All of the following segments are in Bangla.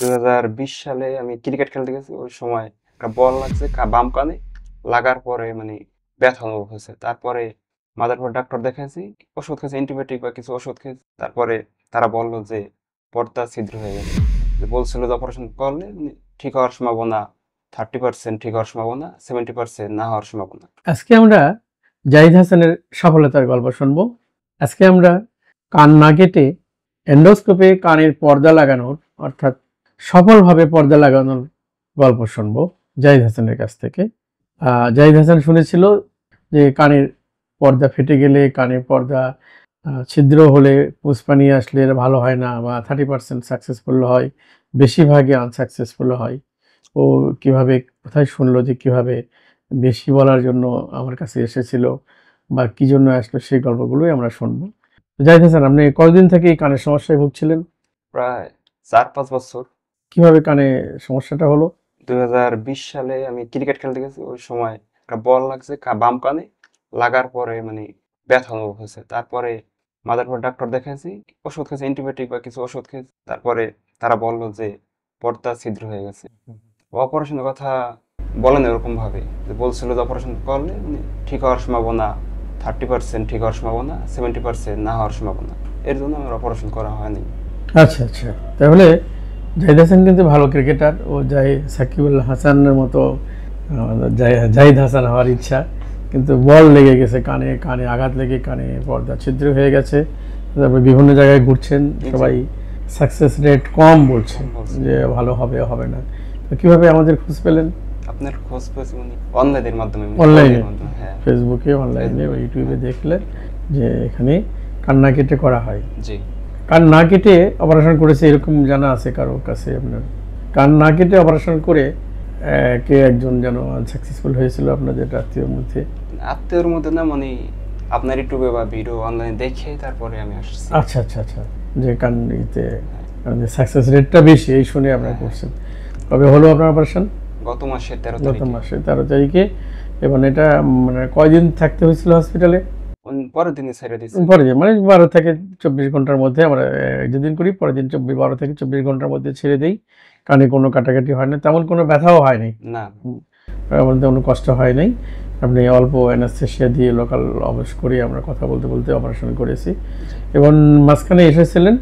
2020 সালে আমি ক্রিকেট খেলতে গেছি। ওই সময় একটা বল লাগছে বাম কানে। লাগার পরে মানে ব্যথা অনুভব হয়েছে। তারপরে মাদারীপুর ডাক্তার দেখাইছি। ওষুধ খেয়েছি, অ্যান্টিবায়োটিক বা কিছু ওষুধ খেয়েছি। তারপরে তারা বলল যে পর্দা ছিদ্র হয়ে গেছে। বলছিল যে অপারেশন করলে ঠিক হওয়ার সম্ভাবনা 30% ঠিক হওয়ার সম্ভাবনা, 70% না হওয়ার সম্ভাবনা। আজকে আমরা জাহিদ হাসানের সফলতার গল্প শুনবো। আজকে আমরা কান না কেটে এন্ডোস্কোপে কানের পর্দা লাগানোর অর্থাৎ সফলভাবে পর্দা লাগানোর গল্প শুনবো জাহিদ হাসানের কাছ থেকে। জাহিদ হাসান শুনেছিল যে কানের পর্দা ফেটে গেলে, কানের পর্দা ছিদ্র হলে, পুষ্পানি আসলে ভালো হয় না, বা 30% সাকসেসফুল হয়, বেশিরভাগই আনসাকসেসফুল হয়। ও কিভাবে, কোথায় শুনলো যে কিভাবে বেশি বলার জন্য আমার কাছে এসেছিল বা কি জন্য আসলো, সেই গল্পগুলোই আমরা শুনবো। জাহিদ হাসান, আপনি কতদিন থেকে এই কানের সমস্যায় ভুগছিলেন? প্রায় 4-5 বছর। কিভাবে কানে সমস্যাটা হলো? 2020 সালে আমি ক্রিকেট খেলতে গেছি। ওই সময় একটা বল লাগছে বাম কানে। লাগার পরে মানে ব্যথা অনুভব হয়েছে। তারপরে মাদারীপুর ডাক্তার দেখাইছি, ওষুধ খেয়েছি, অ্যান্টিবায়োটিক বা কিছু ওষুধ খেয়েছি। তারপরে তারা বলল যে পর্দা ছিদ্র হয়ে গেছে। অপারেশনের কথা বলেন এরকম ভাবে, যে বলছিল যে অপারেশন করলে ঠিক হওয়ার সম্ভাবনা 30% ঠিক হওয়ার সম্ভাবনা, 70% না হওয়ার সম্ভাবনা। এর জন্য আমার অপারেশন করা হয়নি। আচ্ছা আচ্ছা, তাহলে জাহিদ হাসান কিন্তু ভালো ক্রিকেটার। ও সাকিবুল হাসানের মতো জাহিদ হাসান হওয়ার ইচ্ছা, কিন্তু বল লেগে গেছে কানে, কানে আঘাত লেগে কানে পর্দা ছিদ্র হয়ে গেছে। তারপরে বিভিন্ন জায়গায় ঘুরছেন, সবাই সাকসেস রেট কম বলছে যে ভালো হবে, হবে না। তো কিভাবে আমাদের খোঁজ পেলেন? আপনার খোঁজ পেয়েছি অনলাইনের মাধ্যমে, অনলাইনে, হ্যাঁ, ফেসবুকে, অনলাইনে বা ইউটিউবে দেখলে যে এখানে কান না কেটে করা হয়। জি, কান না কেটে অপারেশন করেছে এরকম জানা আছে কারোর কাছে আপনার? কান না কেটে অপারেশন করে কে একজন যেন আনসাকসেসফুল হয়েছিল আপনাদের আত্মীয়র মধ্যে? আত্মীয়র মধ্যে না, মানে আপনার ইউটিউবে বা ভিডিও অনলাইনে দেখে তারপরে আমি আসছি। আচ্ছা আচ্ছা আচ্ছা, যে কান ইতে সাকসেস রেটটা বেশি এই শুনে আপনারা করছেন। কবে হলো আপনার অপারেশন? গত মাসের 13 গত তারিখে। মাসে 13 তারিখে। এবং এটা মানে কয়দিন থাকতে হয়েছিল হসপিটালে? পরের দিনই ছেড়ে দিয়েছি। পরে মানে 12 থেকে 24 ঘন্টার মধ্যে আমরা যেদিন করি পরের দিন 12 থেকে 24 ঘন্টার মধ্যে ছেড়ে দেই। কানে কোনো কাটাকাটি হয় না, তেমন কোনো ব্যথাও হয়নি, না, আমাদের কোনো কষ্ট হয় নাই। আপনি অল্প অ্যানাস্থেশিয়া দিয়ে লোকাল অবশ করে আমরা কথা বলতে বলতে অপারেশন করেছি। এবং মাঝখানে এসেছিলেন,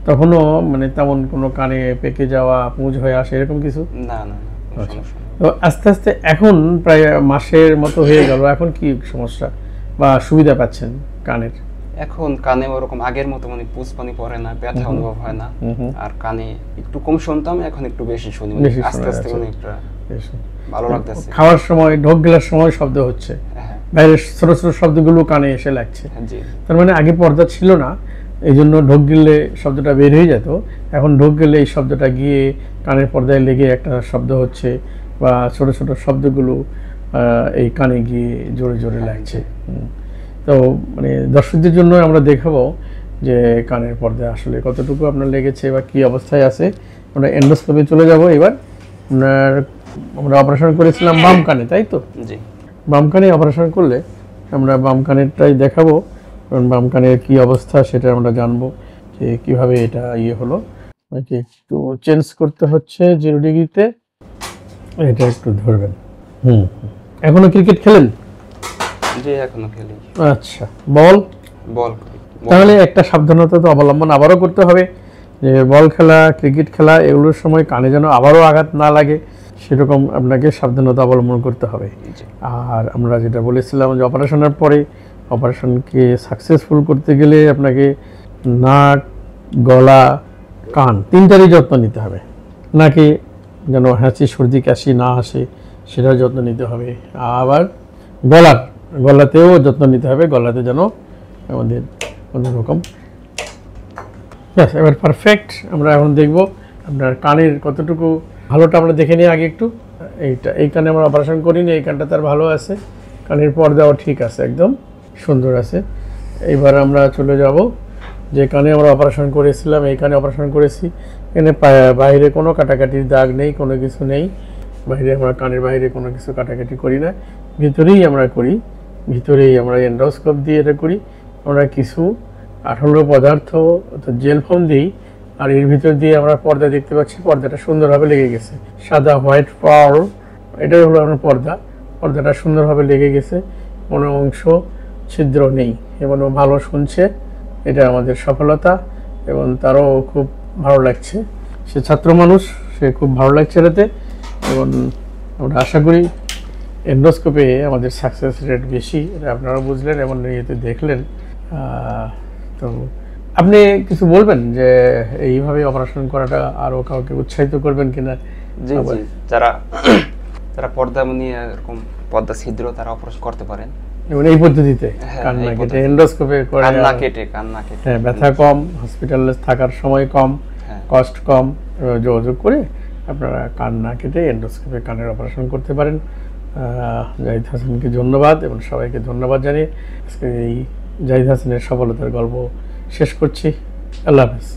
তখনও মানে তেমন কোনো কানে পেকে যাওয়া, পুঁজ হয়ে আসে এরকম কিছু? না না না, কোনো সমস্যা নেই। তো আস্তে আস্তে এখন প্রায় মাসের মতো হয়ে গেল, এখন কি সমস্যা বা সুবিধা পাচ্ছেন কানের? এখন কানে ওরকম আগের মতো মানে পুজ পানি পড়ে না, ব্যথা অনুভব হয় না। আর কানে একটু কম শুনতাম, এখন একটু বেশি শুনি, আস্তে আস্তে মানে একটা ভালো লাগতেছে। খাওয়ার সময়, ঢোক গেলার সময় শব্দ হচ্ছে, বাইরের ছোট ছোট শব্দগুলো কানে এসে লাগছে। তার মানে আগে পর্দা ছিল না, এই জন্য ঢোক গেলে শব্দটা বের হয়ে যেত। এখন ঢোক গেলে এই শব্দটা গিয়ে কানের পর্দায় লেগে একটা শব্দ হচ্ছে, বা ছোট ছোট শব্দগুলো এই কানে গিয়ে জোরে জোরে লাগছে। তো মানে দর্শকদের জন্য আমরা দেখাবো যে কানের পর্দায় আসলে কতটুকু আপনার লেগেছে বা কি অবস্থায় আছে। আমরা এন্ডোস্কোপে চলে যাব এবার। আমরা অপারেশন করেছিলাম বাম কানে, তাই তো? জি, বাম কানে অপারেশন করলে আমরা বাম কানেরটাই দেখাবো, কারণ বাম কানের কী অবস্থা সেটা আমরা জানবো যে কীভাবে এটা হলো। ওকে, একটু চেঞ্জ করতে হচ্ছে 0 ডিগ্রিতে, এটা একটু ধরবেন। এখনো ক্রিকেট খেলেন? জি, এখনো খেলি। আচ্ছা, বল করি। তাহলে একটা সাবধানতা তো অবলম্বন আবারও করতে হবে, যে বল খেলা, ক্রিকেট খেলা এগুলোর সময় কানে যেন আবারও আঘাত না লাগে, সেরকম আপনাকে সাবধানতা অবলম্বন করতে হবে। আর আমরা যেটা বলেছিলাম যে অপারেশনের পরে, অপারেশনকে সাকসেসফুল করতে গেলে আপনাকে নাক, গলা, কান তিনটারই যত্ন নিতে হবে। নাকি যেন হাঁচি, সর্দি, কাশি না আসে সেটার যত্ন নিতে হবে। আবার গলাতেও যত্ন নিতে হবে, গলাতে যেন আমাদের কোনো রকম। এবার পারফেক্ট। আমরা এখন দেখব আপনার কানের কতটুকু ভালোটা আমরা দেখে নিই আগে একটু। এই কানে আমরা অপারেশন করিনি, এই কানটা তার ভালো আছে, কানের পর্দাও ঠিক আছে, একদম সুন্দর আছে। এইবার আমরা চলে যাব যে কানে আমরা অপারেশন করেছিলাম, এই কানে অপারেশন করেছি। এখানে বাইরে কোনো কাটাকাটির দাগ নেই, কোনো কিছু নেই বাইরে। আমরা কানের বাইরে কোনো কিছু কাটাকাটি করি না, ভিতরেই আমরা করি। ভিতরেই আমরা এন্ডোস্কোপ দিয়ে এটা করি। আমরা কিছু আঠালো পদার্থ অর্থাৎ জেল ফোম দিই, আর এর ভিতর দিয়ে আমরা পর্দা দেখতে পাচ্ছি, পর্দাটা সুন্দরভাবে লেগে গেছে, সাদা হোয়াইট পাওয়ার, এটাই হলো আমার পর্দা। পর্দাটা সুন্দরভাবে লেগে গেছে, কোনো অংশ ছিদ্র নেই এবং ও ভালো শুনছে, এটা আমাদের সফলতা এবং তারও খুব ভালো লাগছে। সে ছাত্র মানুষ, সে খুব ভালো লাগছে এটাতে এবং আমরা আশা করি এন্ডোস্কোপে আমাদের সাকসেস রেট বেশি, এটা আপনারা বুঝলেন এবং ইয়েতে দেখলেন। তো আপনি কিছু বলবেন যে এইভাবে অপারেশন করাটা আরও কাউকে উৎসাহিত করবেন কিনা? জি জি, যারা যারা পর্দা নিয়ে এরকম পর্দা ছিদ্র তারা অপারেশন করতে পারেন এবং এই পদ্ধতিতে হ্যাঁ, কান এই না কেটে পদ্ধতিতে। এন্ডোস্কোপে করে কান না কেটে হ্যাঁ, ব্যথা কম, হসপিটালে থাকার সময় কম, হ্যাঁ। কস্ট কম, যোগাযোগ করে আপনারা কান না কেটে এন্ডোস্কোপে কানের অপারেশন করতে পারেন। জাহিদ হাসানকে ধন্যবাদ এবং সবাইকে ধন্যবাদ জানিয়ে আজকে এই জাহিদ হাসানের সফলতার গল্প শেষ করছি। আল্লাহ হাফেজ।